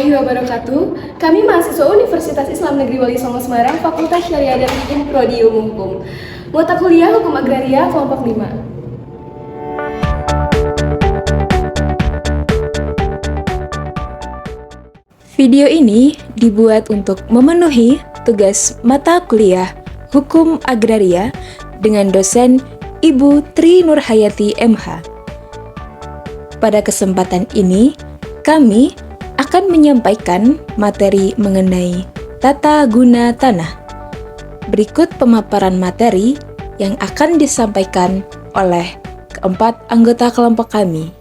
warahmatullahi wabarakatuh. Kami mahasiswa Universitas Islam Negeri Wali Songo Semarang, Fakultas Syariah dan Hukum Prodi Ilmu Hukum. Mata kuliah Hukum Agraria kelompok 5. Video ini dibuat untuk memenuhi tugas mata kuliah Hukum Agraria dengan dosen Ibu Tri Nurhayati MH. Pada kesempatan ini, kami akan menyampaikan materi mengenai tata guna tanah. Berikut pemaparan materi yang akan disampaikan oleh keempat anggota kelompok kami.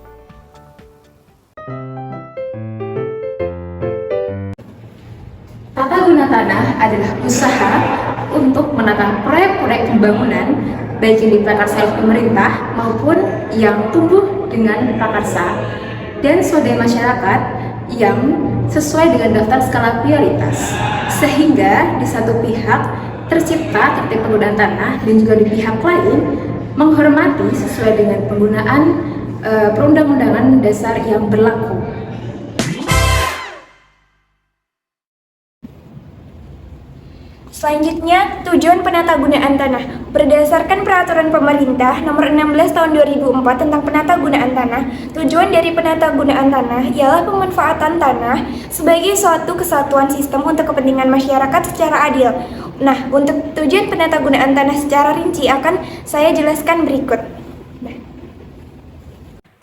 Tata guna tanah adalah usaha untuk menata proyek-proyek pembangunan baik yang diprakarsa oleh pemerintah maupun yang tumbuh dengan prakarsa dan swadaya masyarakat yang sesuai dengan daftar skala prioritas, sehingga di satu pihak tercipta tertib penggunaan tanah dan juga di pihak lain menghormati sesuai dengan penggunaan perundang-undangan dasar yang berlaku. Selanjutnya, tujuan penatagunaan tanah. Berdasarkan Peraturan Pemerintah Nomor 16 Tahun 2004 tentang Penatagunaan Tanah, tujuan dari penatagunaan tanah ialah pemanfaatan tanah sebagai suatu kesatuan sistem untuk kepentingan masyarakat secara adil. Nah, untuk tujuan penatagunaan tanah secara rinci akan saya jelaskan berikut.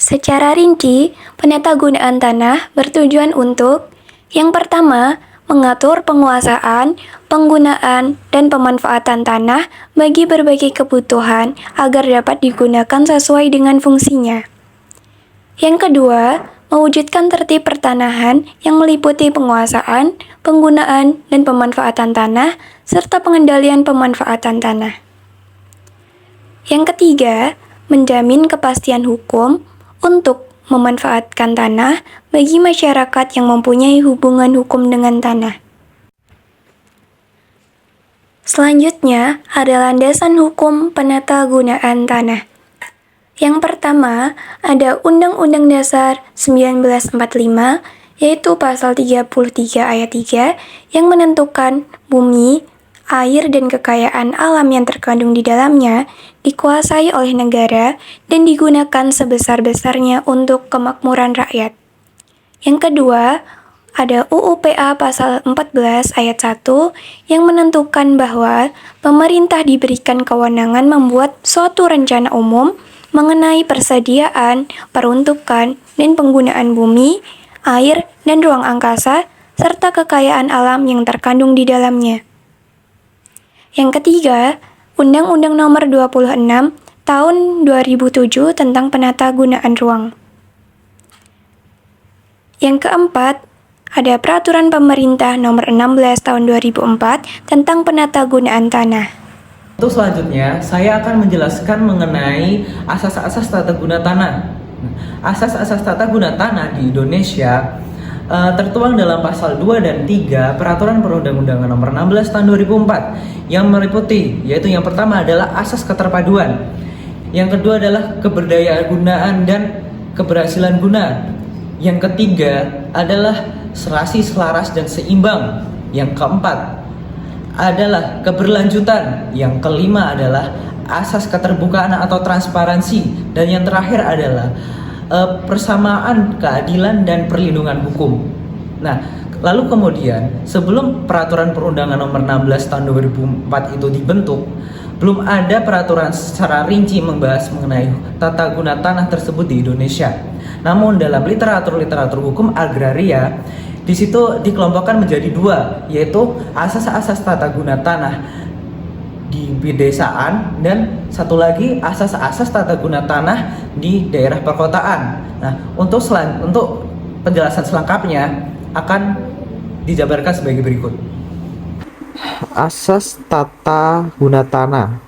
Secara rinci, penatagunaan tanah bertujuan untuk yang pertama, mengatur penguasaan, penggunaan, dan pemanfaatan tanah bagi berbagai kebutuhan agar dapat digunakan sesuai dengan fungsinya. Yang kedua, mewujudkan tertib pertanahan yang meliputi penguasaan, penggunaan, dan pemanfaatan tanah, serta pengendalian pemanfaatan tanah. Yang ketiga, menjamin kepastian hukum untuk memanfaatkan tanah bagi masyarakat yang mempunyai hubungan hukum dengan tanah. Selanjutnya ada landasan hukum penatagunaan tanah. Yang pertama, ada Undang-Undang Dasar 1945, yaitu pasal 33 ayat 3 yang menentukan bumi, air, dan kekayaan alam yang terkandung di dalamnya dikuasai oleh negara dan digunakan sebesar-besarnya untuk kemakmuran rakyat. Yang kedua, ada UU-PA pasal 14 ayat 1 yang menentukan bahwa pemerintah diberikan kewenangan membuat suatu rencana umum mengenai persediaan, peruntukan, dan penggunaan bumi, air, dan ruang angkasa, serta kekayaan alam yang terkandung di dalamnya. Yang ketiga, Undang-Undang Nomor 26 Tahun 2007 tentang Penatagunaan Ruang. Yang keempat, ada Peraturan Pemerintah Nomor 16 Tahun 2004 tentang Penatagunaan Tanah. Untuk selanjutnya, saya akan menjelaskan mengenai asas-asas tata guna tanah. Asas-asas tata guna tanah di Indonesia tertuang dalam pasal 2 dan 3 Peraturan Perundang-Undangan Nomor 16 Tahun 2004 yang meliputi, yaitu yang pertama adalah asas keterpaduan, yang kedua adalah keberdayaan gunaan dan keberhasilan guna, yang ketiga adalah serasi, selaras, dan seimbang, yang keempat adalah keberlanjutan, yang kelima adalah asas keterbukaan atau transparansi, dan yang terakhir adalah persamaan, keadilan, dan perlindungan hukum. Nah, lalu kemudian sebelum Peraturan Perundangan Nomor 16 Tahun 2004 itu dibentuk, belum ada peraturan secara rinci membahas mengenai tata guna tanah tersebut di Indonesia. Namun dalam literatur hukum agraria, di situ dikelompokkan menjadi dua, yaitu asas-asas tata guna tanah di pedesaan dan satu lagi asas-asas tata guna tanah di daerah perkotaan. Nah, untuk penjelasan selengkapnya akan dijabarkan sebagai berikut. Asas tata guna tanah.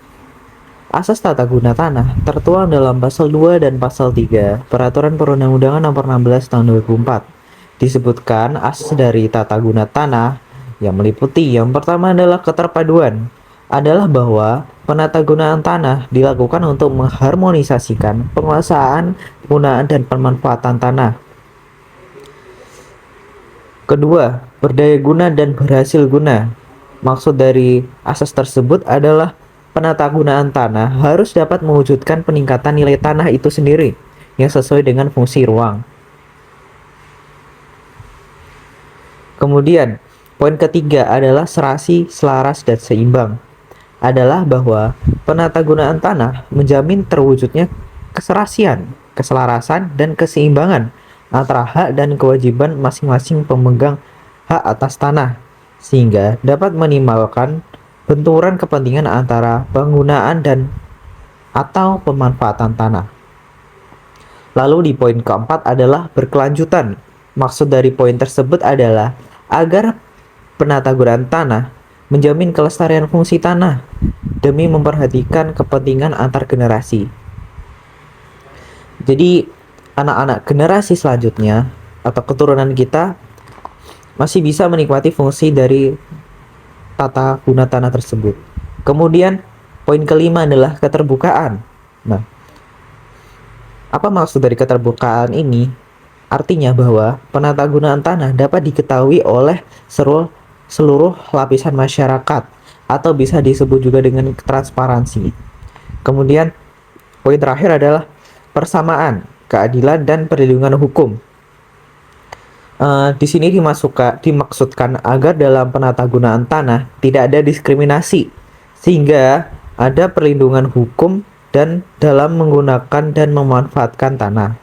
Asas tata guna tanah tertuang dalam pasal 2 dan pasal 3 Peraturan Perundang-Undangan Nomor 16 Tahun 2004. Disebutkan asas dari tata guna tanah yang meliputi yang pertama adalah keterpaduan, adalah bahwa penatagunaan tanah dilakukan untuk mengharmonisasikan penguasaan, penggunaan, dan pemanfaatan tanah. Kedua, berdaya guna dan berhasil guna. Maksud dari asas tersebut adalah penatagunaan tanah harus dapat mewujudkan peningkatan nilai tanah itu sendiri yang sesuai dengan fungsi ruang. Kemudian, poin ketiga adalah serasi, selaras, dan seimbang. Adalah bahwa penatagunaan tanah menjamin terwujudnya keserasian, keselarasan, dan keseimbangan antara hak dan kewajiban masing-masing pemegang hak atas tanah, sehingga dapat minimalkan benturan kepentingan antara penggunaan dan atau pemanfaatan tanah. Lalu di poin keempat adalah berkelanjutan. Maksud dari poin tersebut adalah agar penatagunaan tanah menjamin kelestarian fungsi tanah demi memperhatikan kepentingan antar generasi. Jadi anak-anak generasi selanjutnya atau keturunan kita masih bisa menikmati fungsi dari tata guna tanah tersebut. Kemudian poin kelima adalah keterbukaan. Nah, apa maksud dari keterbukaan ini? Artinya bahwa penatagunaan tanah dapat diketahui oleh seluruh lapisan masyarakat atau bisa disebut juga dengan transparansi. Kemudian poin terakhir adalah persamaan, keadilan, dan perlindungan hukum. Di sini dimaksudkan agar dalam penatagunaan tanah tidak ada diskriminasi, sehingga ada perlindungan hukum dan dalam menggunakan dan memanfaatkan tanah.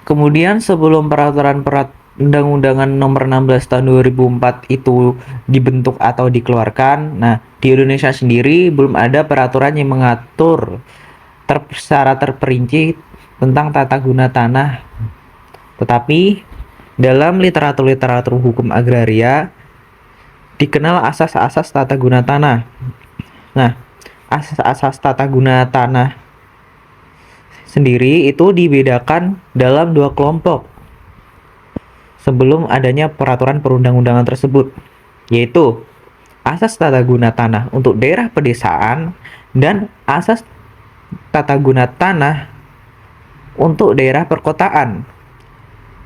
Kemudian sebelum peraturan Undang-Undangan Nomor 16 Tahun 2004 itu dibentuk atau dikeluarkan, nah di Indonesia sendiri belum ada peraturan yang mengatur secara terperinci tentang tata guna tanah. Tetapi dalam literatur hukum agraria dikenal asas-asas tata guna tanah. Nah, asas-asas tata guna tanah sendiri itu dibedakan dalam dua kelompok sebelum adanya peraturan perundang-undangan tersebut, yaitu asas tata guna tanah untuk daerah pedesaan dan asas tata guna tanah untuk daerah perkotaan.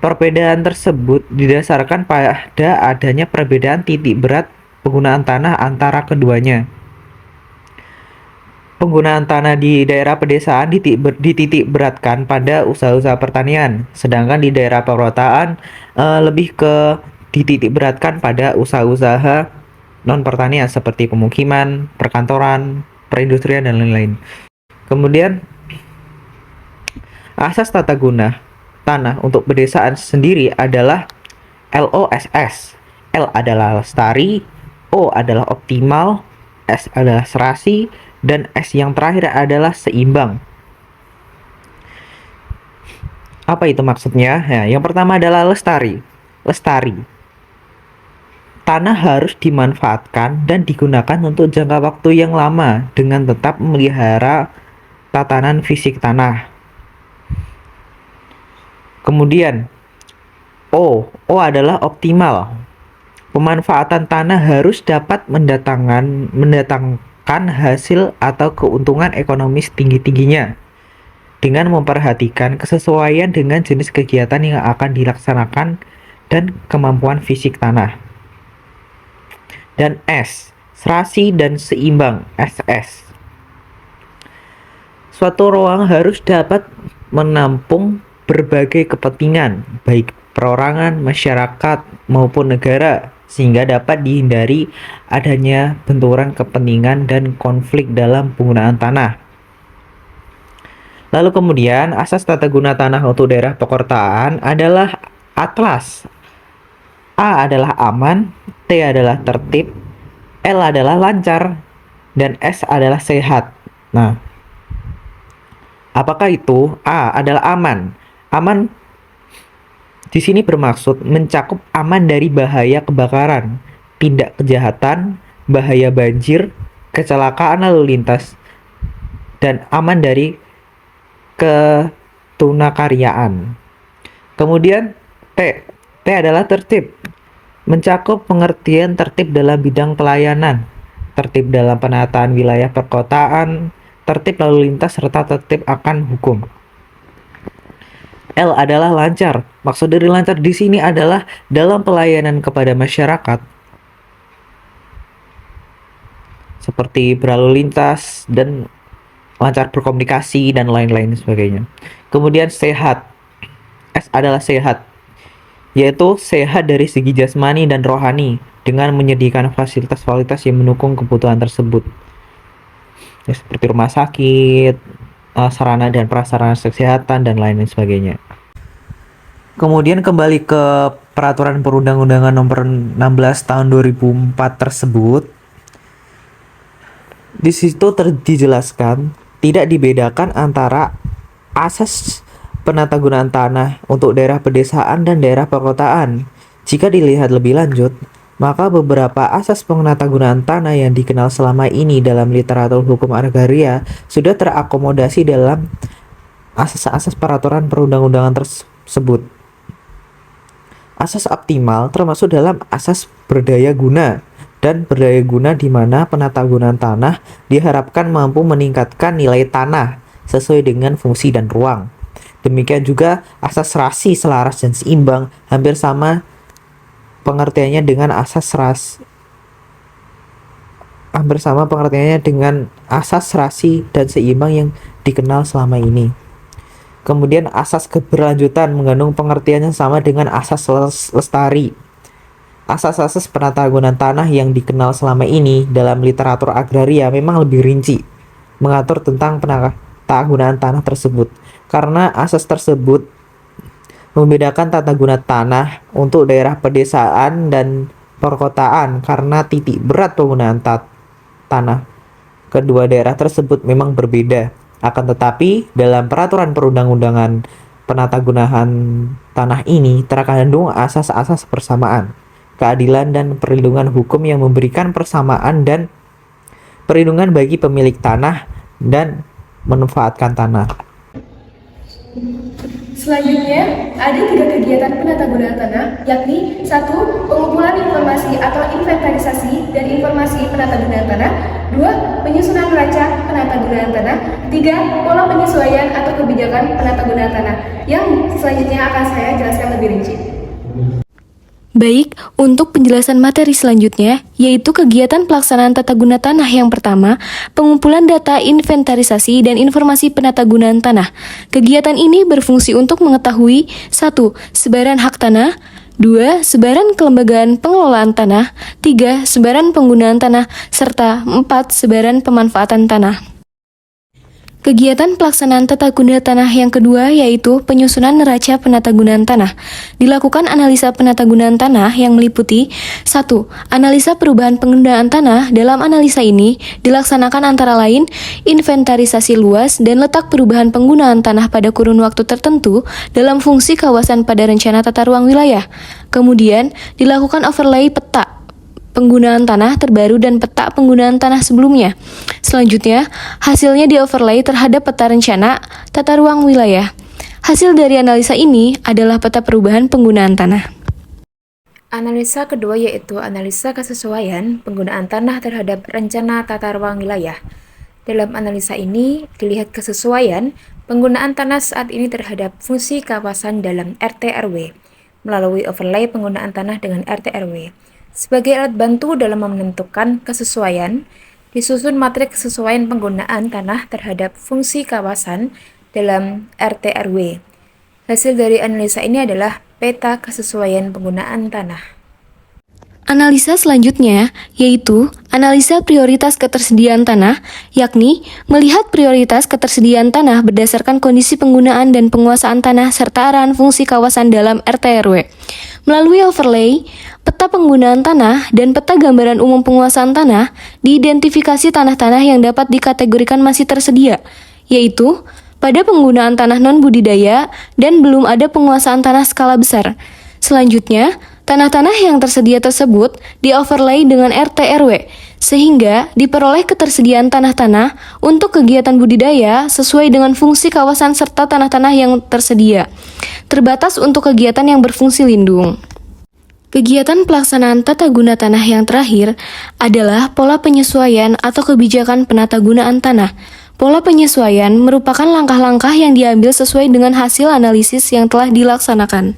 Perbedaan tersebut didasarkan pada adanya perbedaan titik berat penggunaan tanah antara keduanya. Penggunaan tanah di daerah pedesaan dititik beratkan pada usaha-usaha pertanian, sedangkan di daerah perkotaan lebih ke dititik beratkan pada usaha-usaha non pertanian seperti pemukiman, perkantoran, perindustrian, dan lain-lain. Kemudian asas tata guna tanah untuk pedesaan sendiri adalah LOSS. L adalah lestari, O adalah optimal, S adalah serasi, dan S yang terakhir adalah seimbang. Apa itu maksudnya? Ya, yang pertama adalah lestari. Lestari. Tanah harus dimanfaatkan dan digunakan untuk jangka waktu yang lama dengan tetap memelihara tatanan fisik tanah. Kemudian O adalah optimal. Pemanfaatan tanah harus dapat mendatangkan hasil atau keuntungan ekonomis tinggi-tingginya dengan memperhatikan kesesuaian dengan jenis kegiatan yang akan dilaksanakan dan kemampuan fisik tanah. Dan S, serasi dan seimbang, SS. Suatu ruang harus dapat menampung berbagai kepentingan, baik perorangan, masyarakat, maupun negara, sehingga dapat dihindari adanya benturan kepentingan dan konflik dalam penggunaan tanah. Lalu kemudian, asas tata guna tanah untuk daerah perkotaan adalah atlas. A adalah aman, T adalah tertib, L adalah lancar, dan S adalah sehat. Nah, apakah itu? A adalah aman. Aman di sini bermaksud mencakup aman dari bahaya kebakaran, tindak kejahatan, bahaya banjir, kecelakaan lalu lintas, dan aman dari ketunakaryaan. Kemudian T adalah tertib. Mencakup pengertian tertib dalam bidang pelayanan, tertib dalam penataan wilayah perkotaan, tertib lalu lintas, serta tertib akan hukum. L adalah lancar. Maksud dari lancar di sini adalah dalam pelayanan kepada masyarakat, seperti berlalu lintas dan lancar berkomunikasi dan lain-lain sebagainya. Kemudian sehat. S adalah sehat, yaitu sehat dari segi jasmani dan rohani dengan menyediakan fasilitas-fasilitas yang mendukung kebutuhan tersebut. Ya, seperti rumah sakit, sarana dan prasarana kesehatan dan lain-lain sebagainya. Kemudian kembali ke peraturan perundang-undangan nomor 16 tahun 2004 tersebut. Di situ dijelaskan tidak dibedakan antara asas penatagunaan tanah untuk daerah pedesaan dan daerah perkotaan. Jika dilihat lebih lanjut, maka beberapa asas penatagunaan tanah yang dikenal selama ini dalam literatur hukum agraria sudah terakomodasi dalam asas-asas peraturan perundang-undangan tersebut. Asas optimal termasuk dalam asas berdaya guna dan berdaya guna di mana penatagunaan tanah diharapkan mampu meningkatkan nilai tanah sesuai dengan fungsi dan ruang. Demikian juga asas rasi selaras dan seimbang hampir sama pengertiannya dengan asas rasi dan seimbang yang dikenal selama ini. Kemudian asas keberlanjutan mengandung pengertian yang sama dengan asas lestari. Asas-asas penatagunaan tanah yang dikenal selama ini dalam literatur agraria memang lebih rinci mengatur tentang penatagunaan tanah tersebut, karena asas tersebut membedakan tata guna tanah untuk daerah pedesaan dan perkotaan karena titik berat penggunaan tanah kedua daerah tersebut memang berbeda. Akan tetapi dalam peraturan perundang-undangan penatagunaan tanah ini terkandung asas-asas persamaan, keadilan dan perlindungan hukum yang memberikan persamaan dan perlindungan bagi pemilik tanah dan memanfaatkan tanah. Selanjutnya, ada 3 kegiatan penatagunaan tanah, yakni 1. Pengumpulan informasi atau inventarisasi dan informasi penatagunaan tanah. 2. Penyusunan neraca penatagunaan tanah. 3. Pola penyesuaian atau kebijakan penatagunaan tanah, yang selanjutnya akan saya jelaskan lebih rinci. Baik, untuk penjelasan materi selanjutnya, yaitu kegiatan pelaksanaan tata guna tanah yang pertama, pengumpulan data inventarisasi dan informasi penatagunaan tanah. Kegiatan ini berfungsi untuk mengetahui 1. Sebaran hak tanah, 2. Sebaran kelembagaan pengelolaan tanah, 3. Sebaran penggunaan tanah, serta 4. Sebaran pemanfaatan tanah. Kegiatan pelaksanaan tata guna tanah yang kedua yaitu penyusunan neraca penatagunaan tanah. Dilakukan analisa penatagunaan tanah yang meliputi 1. Analisa perubahan penggunaan tanah. Dalam analisa ini dilaksanakan antara lain inventarisasi luas dan letak perubahan penggunaan tanah pada kurun waktu tertentu dalam fungsi kawasan pada rencana tata ruang wilayah. Kemudian dilakukan overlay peta penggunaan tanah terbaru dan peta penggunaan tanah sebelumnya. Selanjutnya, hasilnya di-overlay terhadap peta rencana tata ruang wilayah. Hasil dari analisa ini adalah peta perubahan penggunaan tanah. Analisa kedua yaitu analisa kesesuaian penggunaan tanah terhadap rencana tata ruang wilayah. Dalam analisa ini, dilihat kesesuaian penggunaan tanah saat ini terhadap fungsi kawasan dalam RT/RW melalui overlay penggunaan tanah dengan RT/RW. Sebagai alat bantu dalam menentukan kesesuaian, disusun matriks kesesuaian penggunaan tanah terhadap fungsi kawasan dalam RT/RW. Hasil dari analisa ini adalah peta kesesuaian penggunaan tanah. Analisa selanjutnya yaitu analisa prioritas ketersediaan tanah, yakni melihat prioritas ketersediaan tanah berdasarkan kondisi penggunaan dan penguasaan tanah serta arahan fungsi kawasan dalam RT/RW. Melalui overlay, peta penggunaan tanah dan peta gambaran umum penguasaan tanah, diidentifikasi tanah-tanah yang dapat dikategorikan masih tersedia, yaitu pada penggunaan tanah non-budidaya dan belum ada penguasaan tanah skala besar. Selanjutnya, tanah-tanah yang tersedia tersebut di-overlay dengan RT/RW, sehingga diperoleh ketersediaan tanah-tanah untuk kegiatan budidaya sesuai dengan fungsi kawasan serta tanah-tanah yang tersedia. Terbatas untuk kegiatan yang berfungsi lindung. Kegiatan pelaksanaan tata guna tanah yang terakhir adalah pola penyesuaian atau kebijakan penata gunaan tanah. Pola penyesuaian merupakan langkah-langkah yang diambil sesuai dengan hasil analisis yang telah dilaksanakan.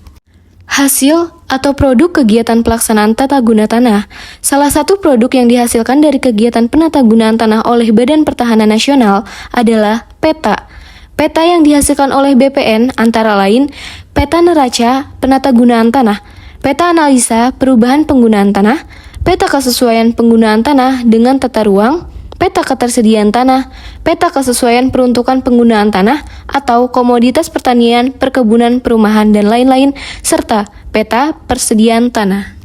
Hasil atau produk kegiatan pelaksanaan tata guna tanah. Salah satu produk yang dihasilkan dari kegiatan penatagunaan tanah oleh Badan Pertahanan Nasional adalah peta. Peta yang dihasilkan oleh BPN antara lain peta neraca penatagunaan tanah, peta analisa perubahan penggunaan tanah, peta kesesuaian penggunaan tanah dengan tata ruang, peta ketersediaan tanah, peta kesesuaian peruntukan penggunaan tanah atau komoditas pertanian, perkebunan, perumahan, dan lain-lain, serta peta persediaan tanah.